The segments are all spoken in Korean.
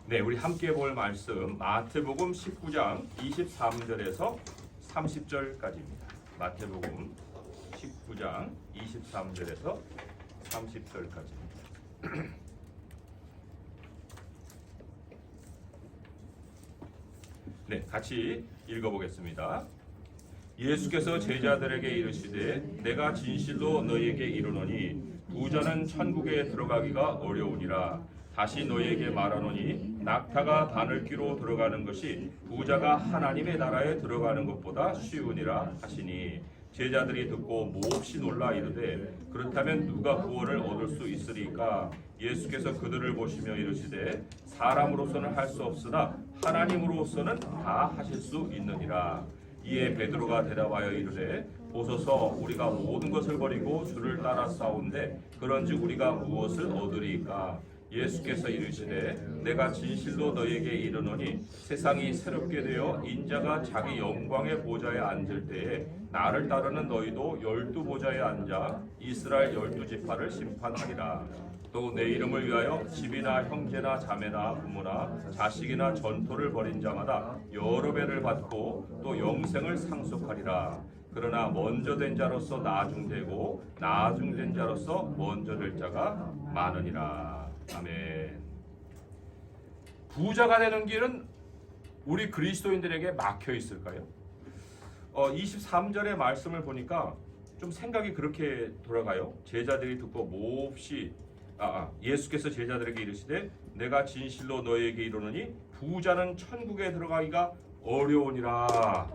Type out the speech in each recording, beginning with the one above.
네, 우리 함께 볼 말씀 마태복음 19장 23절에서 30절까지입니다. 마태복음 19장 23절에서 30절까지입니다. 네, 같이 읽어보겠습니다. 예수께서 제자들에게 이르시되 내가 진실로 너희에게 이르노니 부자는 천국에 들어가기가 어려우니라. 다시 너희에게 말하노니 낙타가 바늘귀로 들어가는 것이 부자가 하나님의 나라에 들어가는 것보다 쉬우니라 하시니 제자들이 듣고 몹시 놀라 이르되 그렇다면 누가 구원을 얻을 수 있으리까? 예수께서 그들을 보시며 이르시되 사람으로서는 할 수 없으나 하나님으로서는 다 하실 수 있느니라. 이에 베드로가 대답하여 이르되 보소서 우리가 모든 것을 버리고 주를 따라 싸운데 그런즉 우리가 무엇을 얻으리까? 예수께서 이르시되 내가 진실로 너희에게 이르노니 세상이 새롭게 되어 인자가 자기 영광의 보좌에 앉을 때에 나를 따르는 너희도 12보좌에 앉아 이스라엘 12지파를 심판하리라. 또 내 이름을 위하여 집이나 형제나 자매나 부모나 자식이나 전토를 벌인 자마다 여러 배를 받고 또 영생을 상속하리라. 그러나 먼저 된 자로서 나중되고 나중된 자로서 먼저 될 자가 많으니라. 아멘. 부자가 되는 길은 우리 그리스도인들에게 막혀 있을까요? 23절의 말씀을 보니까 좀 생각이 그렇게 돌아가요. 제자들이 듣고 몹시 예수께서 제자들에게 이르시되 내가 진실로 너희에게 이르노니 부자는 천국에 들어가기가 어려우니라.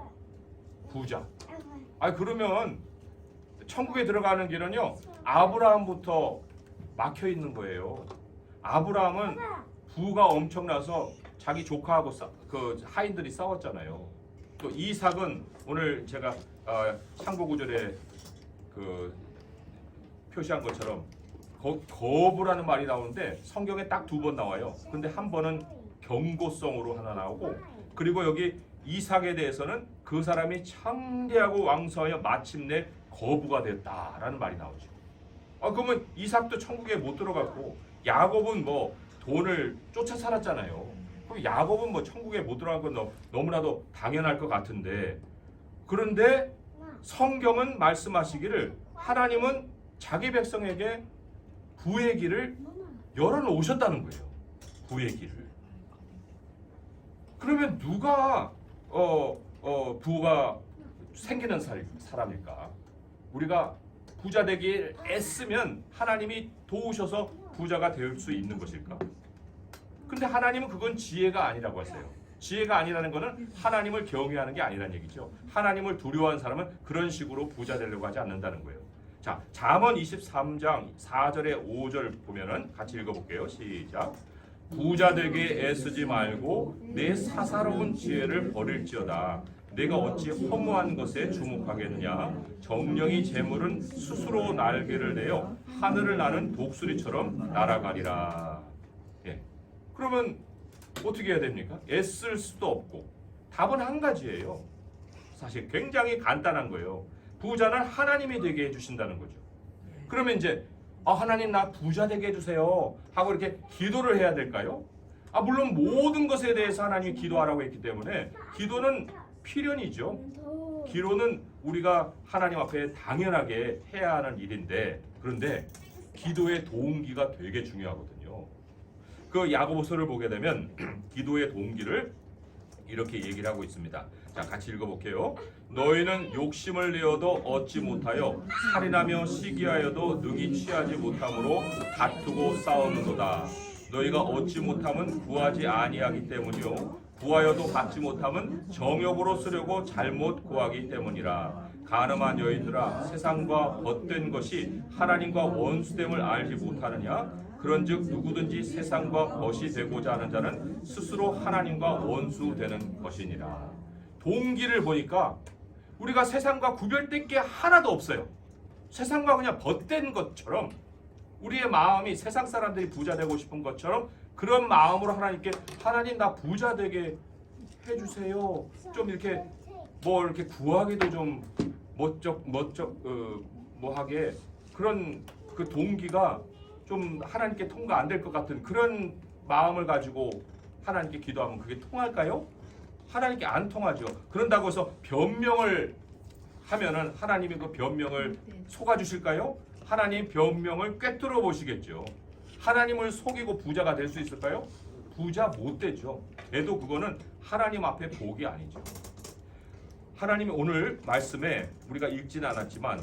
부자. 그러면 천국에 들어가는 길은요 아브라함부터 막혀 있는 거예요. 아브라함은 부가 엄청나서 자기 조카하고 그 하인들이 싸웠잖아요. 또 이삭은 오늘 제가 창고 구절에 그 표시한 것처럼 거부라는 말이 나오는데 성경에 딱 2번 나와요. 근데 한 번은 경고성으로 하나 나오고 그리고 여기 이삭에 대해서는 그 사람이 창대하고 왕성하여 마침내 거부가 됐다라는 말이 나오죠. 그러면 이삭도 천국에 못 들어갔고 야곱은 뭐 돈을 쫓아 살았잖아요. 그럼 야곱은 뭐 천국에 못 들어간 건 너무나도 당연할 것 같은데 그런데 성경은 말씀하시기를 하나님은 자기 백성에게 부의 길을 열어놓으셨다는 거예요. 부의 길을. 그러면 누가 부가 생기는 사람일까? 우리가 부자 되기에 애쓰면 하나님이 도우셔서 부자가 될 수 있는 것일까? 근데 하나님은 그건 지혜가 아니라고 하세요. 지혜가 아니라는 것은 하나님을 경외하는 게 아니라는 얘기죠. 하나님을 두려워하는 사람은 그런 식으로 부자 되려고 하지 않는다는 거예요. 자, 잠언 23장 4절에 5절 보면은 같이 읽어볼게요. 시작. 부자 되게 애쓰지 말고 내 사사로운 지혜를 버릴지어다. 내가 어찌 허무한 것에 주목하겠느냐. 정령이 재물은 스스로 날개를 내어 하늘을 나는 독수리처럼 날아가리라. 그러면 어떻게 해야 됩니까? 애쓸 수도 없고 답은 한 가지예요. 사실 굉장히 간단한 거예요. 부자는 하나님이 되게 해주신다는 거죠. 그러면 이제 하나님 나 부자 되게 해주세요 하고 이렇게 기도를 해야 될까요? 물론 모든 것에 대해서 하나님이 기도하라고 했기 때문에 기도는 필연이죠. 기도는 우리가 하나님 앞에 당연하게 해야 하는 일인데 그런데 기도의 동기가 되게 중요하거든요. 그 야고보서를 보게 되면 기도의 동기를 이렇게 얘기를 하고 있습니다. 자, 같이 읽어볼게요. 너희는 욕심을 내어도 얻지 못하여 살인하며 시기하여도 능히 취하지 못함으로 다투고 싸우는도다. 너희가 얻지 못함은 구하지 아니하기 때문이요 구하여도 받지 못함은 정욕으로 쓰려고 잘못 구하기 때문이라. 가늠한 여인들아 세상과 벗된 것이 하나님과 원수됨을 알지 못하느냐? 그런즉 누구든지 세상과 벗이 되고자 하는 자는 스스로 하나님과 원수되는 것이니라. 동기를 보니까 우리가 세상과 구별될 게 하나도 없어요. 세상과 그냥 벗된 것처럼 우리의 마음이 세상 사람들이 부자 되고 싶은 것처럼 그런 마음으로 하나님께 하나님 나 부자 되게 해주세요. 좀 이렇게 뭐 이렇게 구하기도 좀 뭐하게 그런 그 동기가 좀 하나님께 통과 안 될 것 같은 그런 마음을 가지고 하나님께 기도하면 그게 통할까요? 하나님께 안 통하죠. 그런다고 해서 변명을 하면은 하나님이 그 변명을 속아주실까요? 하나님 변명을 꿰뚫어 보시겠죠. 하나님을 속이고 부자가 될 수 있을까요? 부자 못 되죠. 돼도 그거는 하나님 앞에 복이 아니죠. 하나님이 오늘 말씀에 우리가 읽지는 않았지만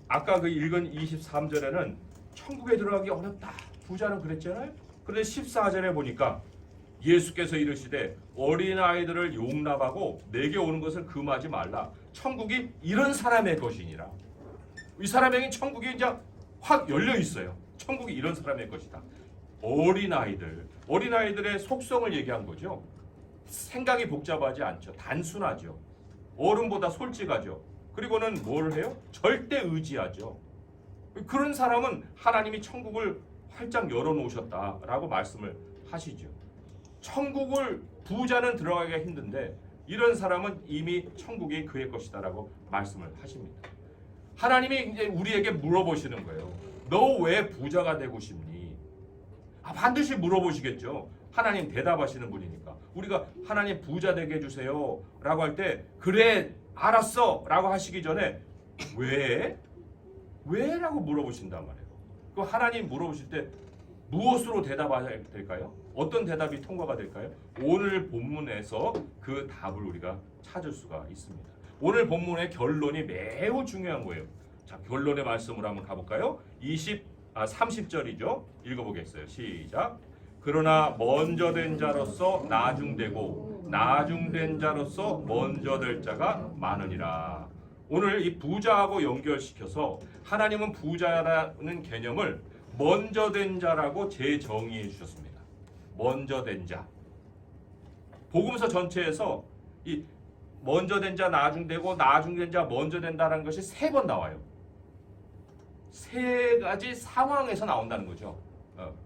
아까 그 읽은 23절에는 천국에 들어가기 어렵다. 부자는 그랬잖아요. 그런데 14절에 보니까 예수께서 이르시되 어린아이들을 용납하고 내게 오는 것을 금하지 말라. 천국이 이런 사람의 것이니라. 이 사람에게 천국이 이제 확 열려 있어요. 천국이 이런 사람의 것이다. 어린아이들의 속성을 얘기한 거죠. 생각이 복잡하지 않죠. 단순하죠. 어른보다 솔직하죠. 그리고는 뭘 해요? 절대 의지하죠. 그런 사람은 하나님이 천국을 활짝 열어놓으셨다라고 말씀을 하시죠. 천국을 부자는 들어가기가 힘든데 이런 사람은 이미 천국이 그의 것이다라고 말씀을 하십니다. 하나님이 이제 우리에게 물어보시는 거예요. 너 왜 부자가 되고 싶니? 반드시 물어보시겠죠. 하나님 대답하시는 분이니까. 우리가 하나님 부자 되게 해주세요 라고 할 때 그래 알았어 라고 하시기 전에 왜? 왜? 라고 물어보신단 말이에요. 그 하나님 물어보실 때 무엇으로 대답해야 될까요? 어떤 대답이 통과가 될까요? 오늘 본문에서 그 답을 우리가 찾을 수가 있습니다. 오늘 본문의 결론이 매우 중요한 거예요. 자, 결론의 말씀으로 한번 가볼까요? 30절이죠. 읽어보겠어요. 시작. 그러나 먼저 된 자로서 나중되고 나중된 자로서 먼저 될 자가 많으니라. 오늘 이 부자하고 연결시켜서 하나님은 부자라는 개념을 먼저 된 자라고 재정의해 주셨습니다. 먼저 된 자. 복음서 전체에서 이 먼저 된 자, 나중되고 나중된 자, 먼저 된다는 것이 3번 나와요. 3가지 상황에서 나온다는 거죠.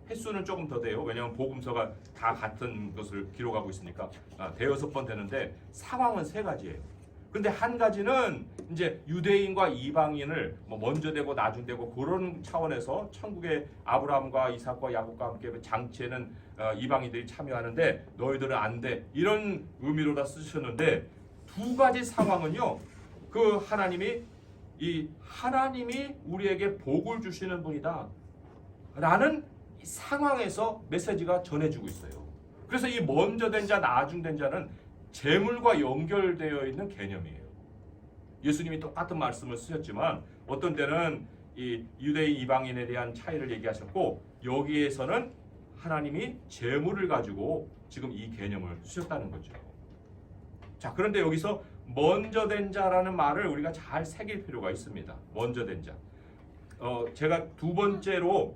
횟수는 조금 더 돼요. 왜냐하면 복음서가 다 같은 것을 기록하고 있으니까 5번 되는데 상황은 3가지예요. 근데 한 가지는 이제 유대인과 이방인을 먼저 되고 나중 되고 그런 차원에서 천국의 아브라함과 이삭과 야곱과 함께 장치에는 이방인들이 참여하는데 너희들은 안 돼. 이런 의미로 다 쓰셨는데 2가지 상황은요. 그 하나님이 우리에게 복을 주시는 분이다. 라는 상황에서 메시지가 전해지고 있어요. 그래서 이 먼저 된 자, 나중 된 자는 재물과 연결되어 있는 개념이에요. 예수님이 똑같은 말씀을 쓰셨지만 어떤 때는 이 유대인 이방인에 대한 차이를 얘기하셨고 여기에서는 하나님이 재물을 가지고 지금 이 개념을 쓰셨다는 거죠. 자, 그런데 여기서 먼저 된 자라는 말을 우리가 잘 새길 필요가 있습니다. 먼저 된 자. 제가 2번째로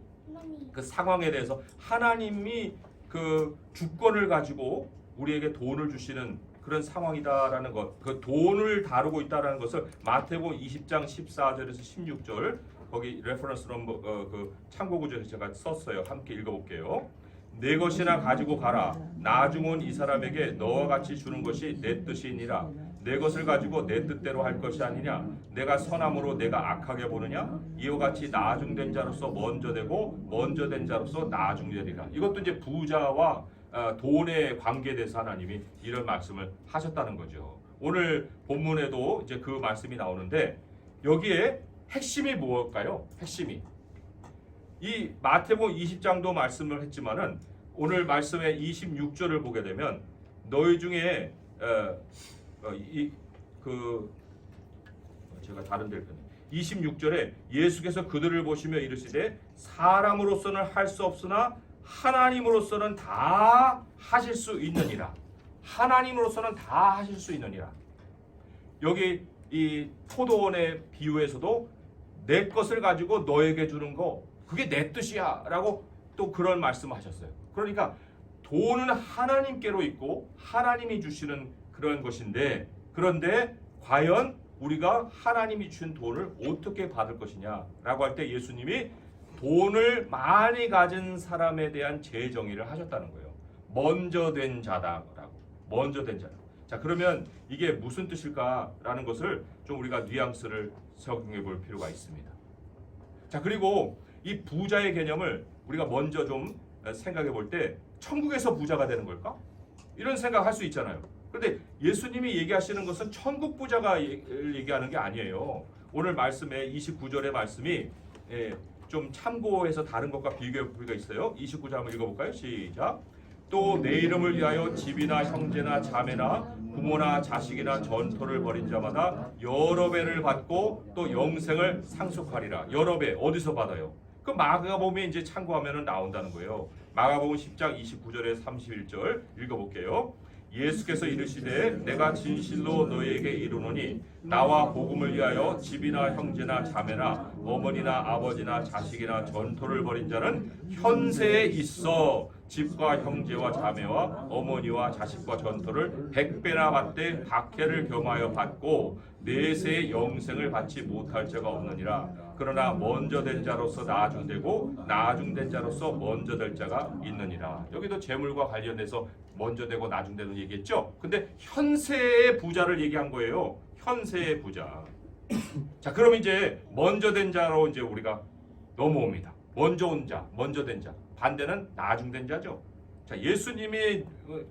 그 상황에 대해서 하나님이 그 주권을 가지고 우리에게 돈을 주시는 그런 상황이다라는 것, 그 돈을 다루고 있다라는 것을 마태복음 20장 14절에서 16절 거기 레퍼런스로 그 참고 구절에서 제가 썼어요. 함께 읽어볼게요. 내 것이나 가지고 가라. 나중은 이 사람에게 너와 같이 주는 것이 내 뜻이니라. 내 것을 가지고 내 뜻대로 할 것이 아니냐. 내가 선함으로 내가 악하게 보느냐. 이와 같이 나중된 자로서 먼저 되고 먼저 된 자로서 나중되리라. 이것도 이제 부자와 돈의 관계에 대해서 하나님이 이런 말씀을 하셨다는 거죠. 오늘 본문에도 이제 그 말씀이 나오는데 여기에 핵심이 무엇일까요? 핵심이 이 마태복음 20장도 말씀을 했지만은 오늘 말씀의 26절을 보게 되면 너희 중에 제가 다른 데를 26절에 예수께서 그들을 보시며 이르시되 사람으로서는 할 수 없으나 하나님으로서는 다 하실 수 있느니라. 하나님으로서는 다 하실 수 있느니라. 여기 이 포도원의 비유에서도 내 것을 가지고 너에게 주는 거 그게 내 뜻이야 라고 또 그런 말씀을 하셨어요. 그러니까 돈은 하나님께로 있고 하나님이 주시는 그런 것인데 그런데 과연 우리가 하나님이 주신 돈을 어떻게 받을 것이냐 라고 할 때 예수님이 돈을 많이 가진 사람에 대한 재정의를 하셨다는 거예요. 먼저 된 자다라고. 먼저 된 자다. 자, 그러면 이게 무슨 뜻일까라는 것을 좀 우리가 뉘앙스를 적용해 볼 필요가 있습니다. 자, 그리고 이 부자의 개념을 우리가 먼저 좀 생각해 볼 때 천국에서 부자가 되는 걸까? 이런 생각할 수 있잖아요. 그런데 예수님이 얘기하시는 것은 천국 부자가 얘기하는 게 아니에요. 오늘 말씀에 29절의 말씀이 좀 참고해서 다른 것과 비교해 볼 필요가 있어요. 29절 한번 읽어볼까요? 시작. 또 내 이름을 위하여 집이나 형제나 자매나 부모나 자식이나 전토를 벌인 자마다 여러 배를 받고 또 영생을 상속하리라. 여러 배 어디서 받아요? 그 마가복음에 이제 참고하면 나온다는 거예요. 마가복음 10장 29절에 31절 읽어볼게요. 예수께서 이르시되 내가 진실로 너희에게 이르노니 나와 복음을 위하여 집이나 형제나 자매나 어머니나 아버지나 자식이나 전토를 벌인 자는 현세에 있어 집과 형제와 자매와 어머니와 자식과 전토를 100배나 받되 박해를 경하여 받고 내세의 영생을 받지 못할 자가 없느니라. 그러나 먼저 된 자로서 나중되고 나중된 자로서 먼저 될 자가 있느니라. 여기도 재물과 관련해서 먼저 되고 나중되는 얘기했죠. 근데 현세의 부자를 얘기한 거예요. 현세의 부자. 자, 그럼 이제 먼저 된 자로 이제 우리가 넘어옵니다. 먼저 온 자, 먼저 된 자. 반대는 나중된 자죠. 자, 예수님이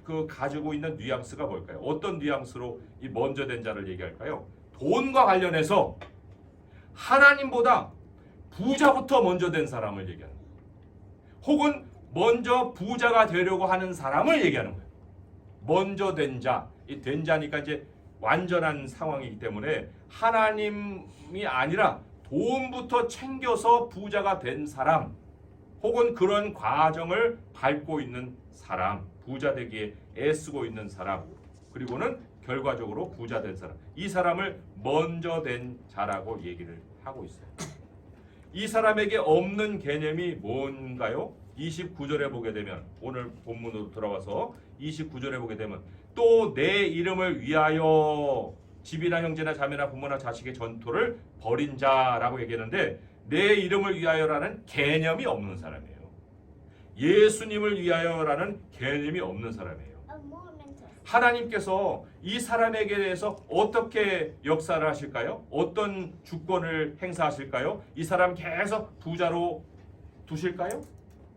그 가지고 있는 뉘앙스가 뭘까요? 어떤 뉘앙스로 이 먼저 된 자를 얘기할까요? 돈과 관련해서 하나님보다 부자부터 먼저 된 사람을 얘기하는 거예요. 혹은 먼저 부자가 되려고 하는 사람을 얘기하는 거예요. 먼저 된 자, 이 된 자니까 이제 완전한 상황이기 때문에 하나님이 아니라 돈부터 챙겨서 부자가 된 사람, 혹은 그런 과정을 밟고 있는 사람, 부자 되기에 애쓰고 있는 사람, 그리고는 결과적으로 부자 된 사람, 이 사람을 먼저 된 자라고 얘기를 하고 있어요. 이 사람에게 없는 개념이 뭔가요? 29절에 보게 되면, 오늘 본문으로 돌아와서 29절에 보게 되면 또 내 이름을 위하여 집이나 형제나 자매나 부모나 자식의 전토를 벌인 자라고 얘기했는데, 내 이름을 위하여라는 개념이 없는 사람이에요. 예수님을 위하여라는 개념이 없는 사람이에요. 하나님께서 이 사람에게 대해서 어떻게 역사를 하실까요? 어떤 주권을 행사하실까요? 이 사람 계속 부자로 두실까요?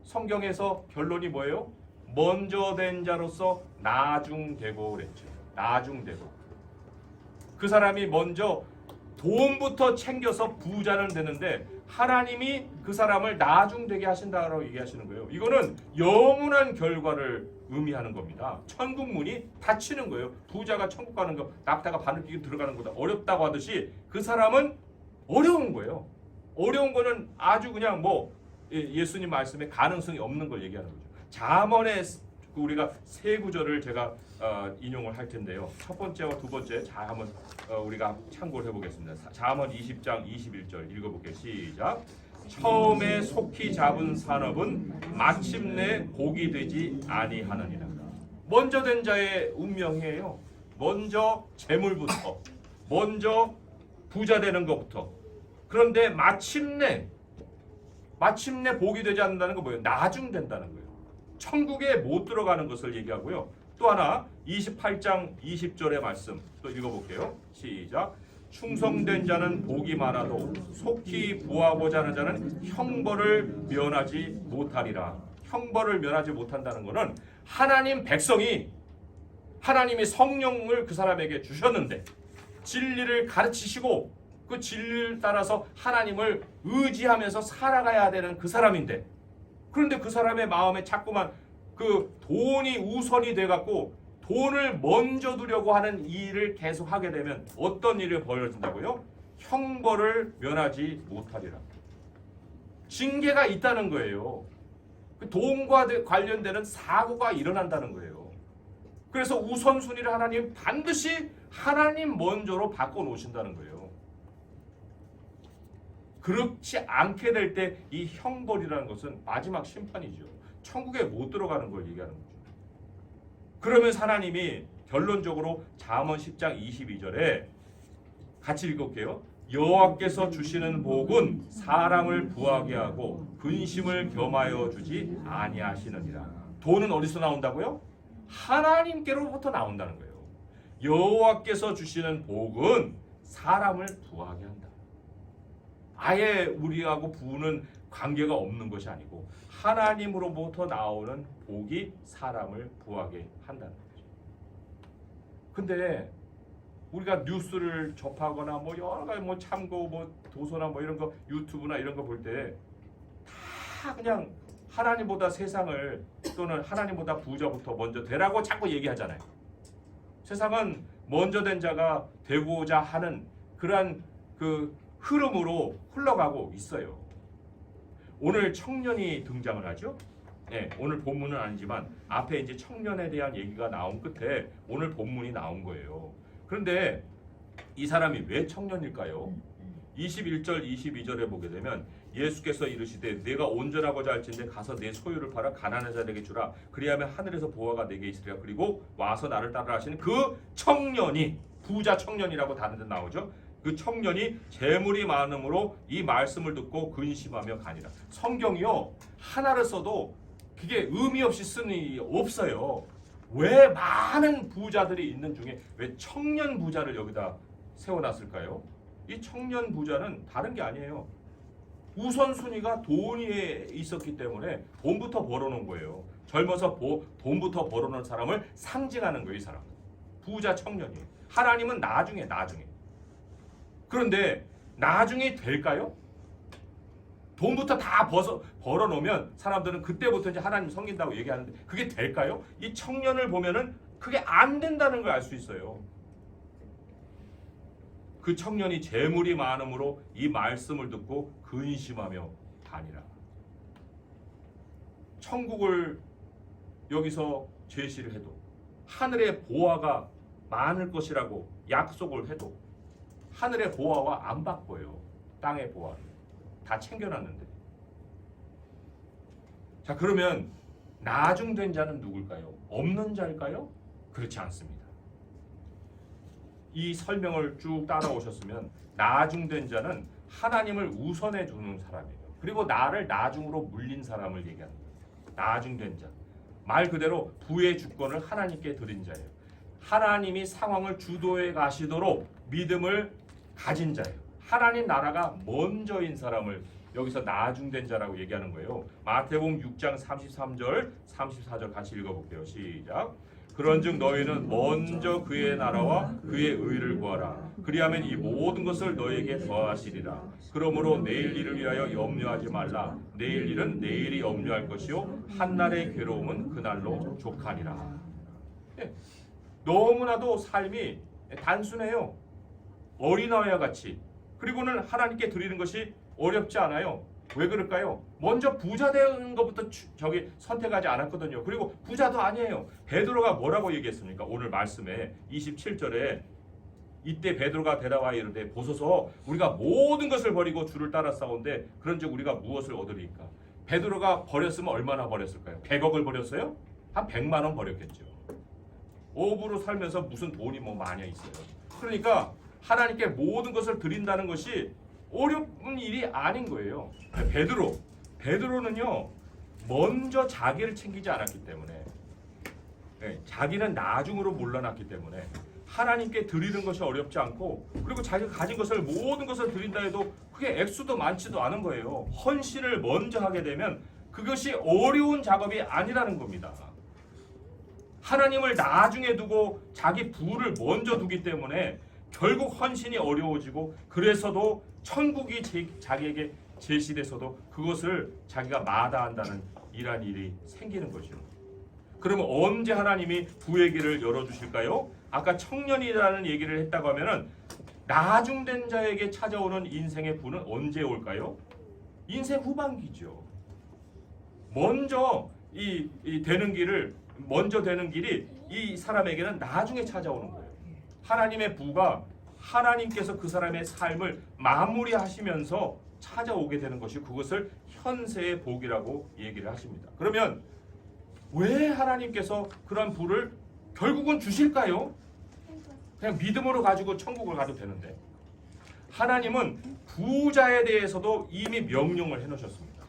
성경에서 결론이 뭐예요? 먼저 된 자로서 나중되고 그랬죠. 나중되고. 그 사람이 먼저 돈부터 챙겨서 부자는 되는데 하나님이 그 사람을 나중되게 하신다고 얘기하시는 거예요. 이거는 영원한 결과를 의미하는 겁니다. 천국 문이 닫히는 거예요. 부자가 천국 가는 거, 낙타가 바늘 끼고 들어가는 것보다 어렵다고 하듯이 그 사람은 어려운 거예요. 어려운 거는 아주 그냥 예수님 말씀에 가능성이 없는 걸 얘기하는 거죠. 잠언의 우리가 세 구절을 제가 인용을 할 텐데요. 첫 번째와 두 번째 잘 한번 우리가 참고를 해보겠습니다. 잠언 20장 21절 읽어볼게요. 시작. 처음에 속히 잡은 산업은 마침내 복이 되지 아니하느니라. 먼저 된 자의 운명이에요. 먼저 재물부터, 먼저 부자 되는 것부터. 그런데 마침내 복이 되지 않는다는 건 뭐예요? 나중된다는 거예요. 천국에 못 들어가는 것을 얘기하고요. 또 하나 28장 20절의 말씀 또 읽어볼게요. 시작. 충성된 자는 복이 많아도 속히 부하고자 하는 자는 형벌을 면하지 못하리라. 형벌을 면하지 못한다는 것은 하나님 백성이, 하나님이 성령을 그 사람에게 주셨는데 진리를 가르치시고 그 진리를 따라서 하나님을 의지하면서 살아가야 되는 그 사람인데, 그런데 그 사람의 마음에 자꾸만 그 돈이 우선이 돼갖고 돈을 먼저 두려고 하는 일을 계속 하게 되면 어떤 일이 벌어진다고요? 형벌을 면하지 못하리라. 징계가 있다는 거예요. 그 돈과 관련되는 사고가 일어난다는 거예요. 그래서 우선순위를 하나님 반드시 하나님 먼저로 바꿔놓으신다는 거예요. 그렇지 않게 될 때 이 형벌이라는 것은 마지막 심판이죠. 천국에 못 들어가는 걸 얘기하는 거죠. 그러면서 하나님이 결론적으로 잠언 10장 22절에 같이 읽을게요. 여호와께서 주시는 복은 사람을 부하게 하고 근심을 겸하여 주지 아니하시느니라. 돈은 어디서 나온다고요? 하나님께로부터 나온다는 거예요. 여호와께서 주시는 복은 사람을 부하게 한다. 아예 우리하고 부는 관계가 없는 것이 아니고 하나님으로부터 나오는 복이 사람을 부하게 한다는 거죠. 근데 우리가 뉴스를 접하거나 뭐 여러 가지 뭐 참고 뭐 도서나 뭐 이런 거 유튜브나 이런 거 볼 때 다 그냥 하나님보다 세상을 또는 하나님보다 부자부터 먼저 되라고 자꾸 얘기하잖아요. 세상은 먼저 된 자가 되고자 하는 그러한 그 흐름으로 흘러가고 있어요. 오늘 청년이 등장을 하죠. 네, 오늘 본문은 아니지만 앞에 이제 청년에 대한 얘기가 나온 끝에 오늘 본문이 나온 거예요. 그런데 이 사람이 왜 청년일까요? 21절 22절에 보게 되면 예수께서 이르시되 내가 온전하고자 할진대 가서 내 소유를 팔아 가난한 자에게 주라. 그리하면 하늘에서 보화가 내게 있으리라. 그리고 와서 나를 따르라 하시는 그 청년이 부자 청년이라고 다른 데 나오죠. 그 청년이 재물이 많음으로 이 말씀을 듣고 근심하며 가니라. 성경이요 하나를 써도 그게 의미 없이 쓰니 없어요. 왜 많은 부자들이 있는 중에 왜 청년 부자를 여기다 세워놨을까요? 이 청년 부자는 다른 게 아니에요. 우선순위가 돈이 있었기 때문에 돈부터 벌어놓은 거예요. 젊어서 돈부터 벌어놓은 사람을 상징하는 거예요. 이 사람 부자 청년이에요. 하나님은 나중에 그런데 나중에 될까요? 돈부터 다 벌어놓으면 사람들은 그때부터 이제 하나님 섬긴다고 얘기하는데 그게 될까요? 이 청년을 보면은 그게 안 된다는 걸 알 수 있어요. 그 청년이 재물이 많음으로 이 말씀을 듣고 근심하며 다니라. 천국을 여기서 제시를 해도 하늘의 보화가 많을 것이라고 약속을 해도 하늘의 보화와 안 바꿔요. 땅의 보화를 다 챙겨놨는데. 자, 그러면 나중된 자는 누굴까요? 없는 자일까요? 그렇지 않습니다. 이 설명을 쭉 따라오셨으면 나중된 자는 하나님을 우선해 주는 사람이에요. 그리고 나를 나중으로 물린 사람을 얘기하는 거예요. 나중된 자. 말 그대로 부의 주권을 하나님께 드린 자예요. 하나님이 상황을 주도해 가시도록 믿음을 가진 자예요. 하나님 나라가 먼저인 사람을 여기서 나중된 자라고 얘기하는 거예요. 마태복음 6장 33절 34절 같이 읽어볼게요. 시작. 그런즉 너희는 먼저 그의 나라와 그의 의를 구하라. 그리하면 이 모든 것을 너희에게 더하시리라. 그러므로 내일 일을 위하여 염려하지 말라. 내일 일은 내일이 염려할 것이요 한날의 괴로움은 그날로 족하니라. 예, 너무나도 삶이 단순해요. 어린아이와 같이. 그리고는 하나님께 드리는 것이 어렵지 않아요. 왜 그럴까요? 먼저 부자 되는 것부터 선택하지 않았거든요. 그리고 부자도 아니에요. 베드로가 뭐라고 얘기했습니까? 오늘 말씀에 27절에 이때 베드로가 대답하여 이르되 보소서 우리가 모든 것을 버리고 주를 따라 싸운데 그런즉 우리가 무엇을 얻으리까? 베드로가 버렸으면 얼마나 버렸을까요? 100억을 버렸어요? 한 100만 원 버렸겠죠. 오부로 살면서 무슨 돈이 뭐 많이 있어요. 그러니까 하나님께 모든 것을 드린다는 것이 어려운 일이 아닌 거예요. 베드로는요 먼저 자기를 챙기지 않았기 때문에 자기는 나중으로 물러났기 때문에 하나님께 드리는 것이 어렵지 않고 그리고 자기가 가진 것을 모든 것을 드린다 해도 그게 액수도 많지도 않은 거예요. 헌신을 먼저 하게 되면 그것이 어려운 작업이 아니라는 겁니다. 하나님을 나중에 두고 자기 부를 먼저 두기 때문에 결국 헌신이 어려워지고 그래서도 천국이 자기에게 제시돼서도 그것을 자기가 마다한다는 이러한 일이 생기는 거죠. 그러면 언제 하나님이 부의 길을 열어주실까요? 아까 청년이라는 얘기를 했다고 하면은 나중된 자에게 찾아오는 인생의 부는 언제 올까요? 인생 후반기죠. 먼저 먼저 되는 길이 이 사람에게는 나중에 찾아오는 거예요. 하나님의 부가 하나님께서 그 사람의 삶을 마무리하시면서 찾아오게 되는 것이 그것을 현세의 복이라고 얘기를 하십니다. 그러면 왜 하나님께서 그런 부를 결국은 주실까요? 그냥 믿음으로 가지고 천국을 가도 되는데 하나님은 부자에 대해서도 이미 명령을 해놓으셨습니다.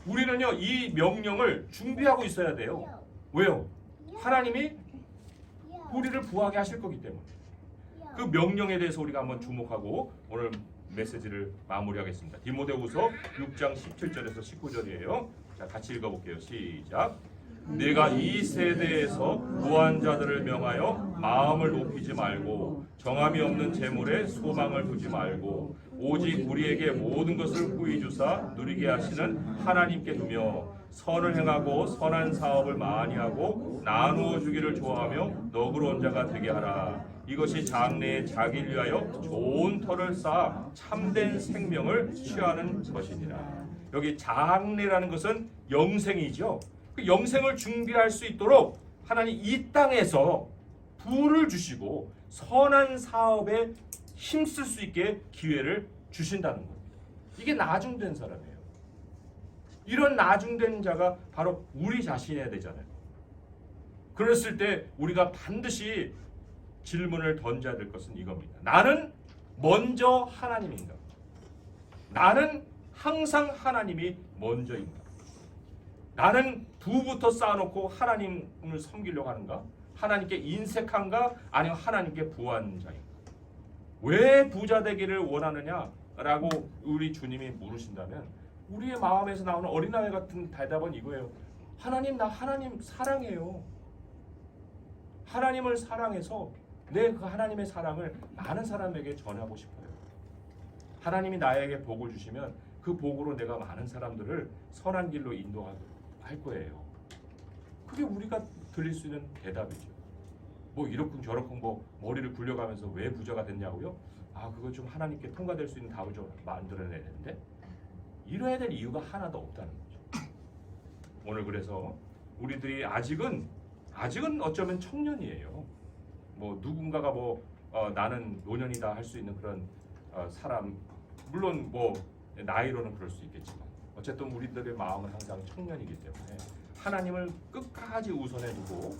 우리는요 이 명령을 준비하고 있어야 돼요. 왜요? 하나님이 우리를 부하게 하실 거기 때문에 그 명령에 대해서 우리가 한번 주목하고 오늘 메시지를 마무리하겠습니다. 디모데후서 6장 17절에서 19절이에요. 자, 같이 읽어볼게요. 시작. 네가 이 세대에서 부한 자들을 명하여 마음을 높이지 말고 정함이 없는 재물에 소망을 두지 말고 오직 우리에게 모든 것을 후히 주사 누리게 하시는 하나님께 두며 선을 행하고 선한 사업을 많이 하고 나누어 주기를 좋아하며 너그러운 자가 되게 하라. 이것이 장래에 자기를 위하여 좋은 터를 쌓아 참된 생명을 취하는 것이니라. 여기 장래라는 것은 영생이죠. 그 영생을 준비할 수 있도록 하나님 이 땅에서 부를 주시고 선한 사업에 힘쓸 수 있게 기회를 주신다는 겁니다. 이게 나중된 사람이에요. 이런 나중된 자가 바로 우리 자신이어야 되잖아요. 그랬을 때 우리가 반드시 질문을 던져야 될 것은 이겁니다. 나는 먼저 하나님인가? 나는 항상 하나님이 먼저인가? 나는 부부터 쌓아놓고 하나님을 섬기려고 하는가? 하나님께 인색한가? 아니면 하나님께 부한 자인가? 왜 부자 되기를 원하느냐라고 우리 주님이 물으신다면 우리의 마음에서 나오는 어린아이 같은 대답은 이거예요. 하나님, 나 하나님 사랑해요. 하나님을 사랑해서 내 그 하나님의 사랑을 많은 사람에게 전하고 싶어요. 하나님이 나에게 복을 주시면 그 복으로 내가 많은 사람들을 선한 길로 인도할 거예요. 그게 우리가 들릴 수 있는 대답이죠. 뭐 이렇쿵 저렇쿵 뭐 머리를 굴려가면서 왜 부자가 됐냐고요? 아, 그거 좀 하나님께 통과될 수 있는 답을 좀 만들어내야 되는데 이래야 될 이유가 하나도 없다는 거죠. 오늘 그래서 우리들이 아직은 어쩌면 청년이에요. 뭐 누군가가 나는 노년이다 할 수 있는 그런 사람, 물론 뭐 나이로는 그럴 수 있겠지만 어쨌든 우리들의 마음은 항상 청년이기 때문에 하나님을 끝까지 우선해 두고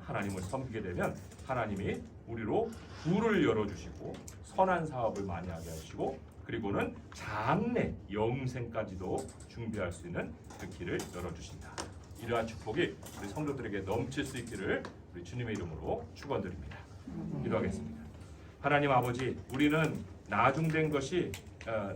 하나님을 섬기게 되면 하나님이 우리로 불을 열어주시고 선한 사업을 많이 하게 하시고 그리고는 장래 영생까지도 준비할 수 있는 그 길을 열어주신다. 이러한 축복이 우리 성도들에게 넘칠 수 있기를 우리 주님의 이름으로 축원드립니다. 기도하겠습니다. 하나님 아버지, 우리는 나중된 것이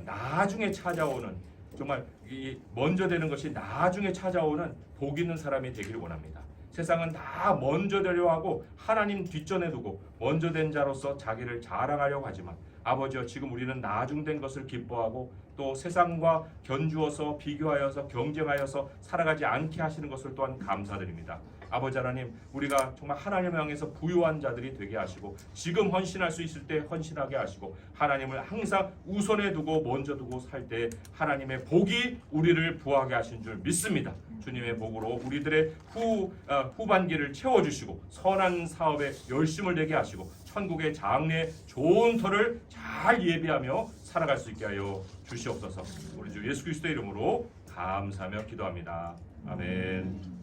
나중에 찾아오는 정말 이 먼저 되는 것이 나중에 찾아오는 복 있는 사람이 되기를 원합니다. 세상은 다 먼저 되려 하고 하나님 뒷전에 두고 먼저 된 자로서 자기를 자랑하려고 하지만 아버지여, 지금 우리는 나중된 것을 기뻐하고 또 세상과 견주어서 비교하여서 경쟁하여서 살아가지 않게 하시는 것을 또한 감사드립니다. 아버지 하나님, 우리가 정말 하나님을 향해서 부유한 자들이 되게 하시고 지금 헌신할 수 있을 때 헌신하게 하시고 하나님을 항상 우선에 두고 먼저 두고 살 때 하나님의 복이 우리를 부하게 하신 줄 믿습니다. 주님의 복으로 우리들의 후반기를 채워주시고 선한 사업에 열심을 내게 하시고 천국의 장래 좋은 터를 잘 예비하며 살아갈 수 있게 하여 주시옵소서. 우리 주 예수 그리스도의 이름으로 감사하며 기도합니다. 아멘.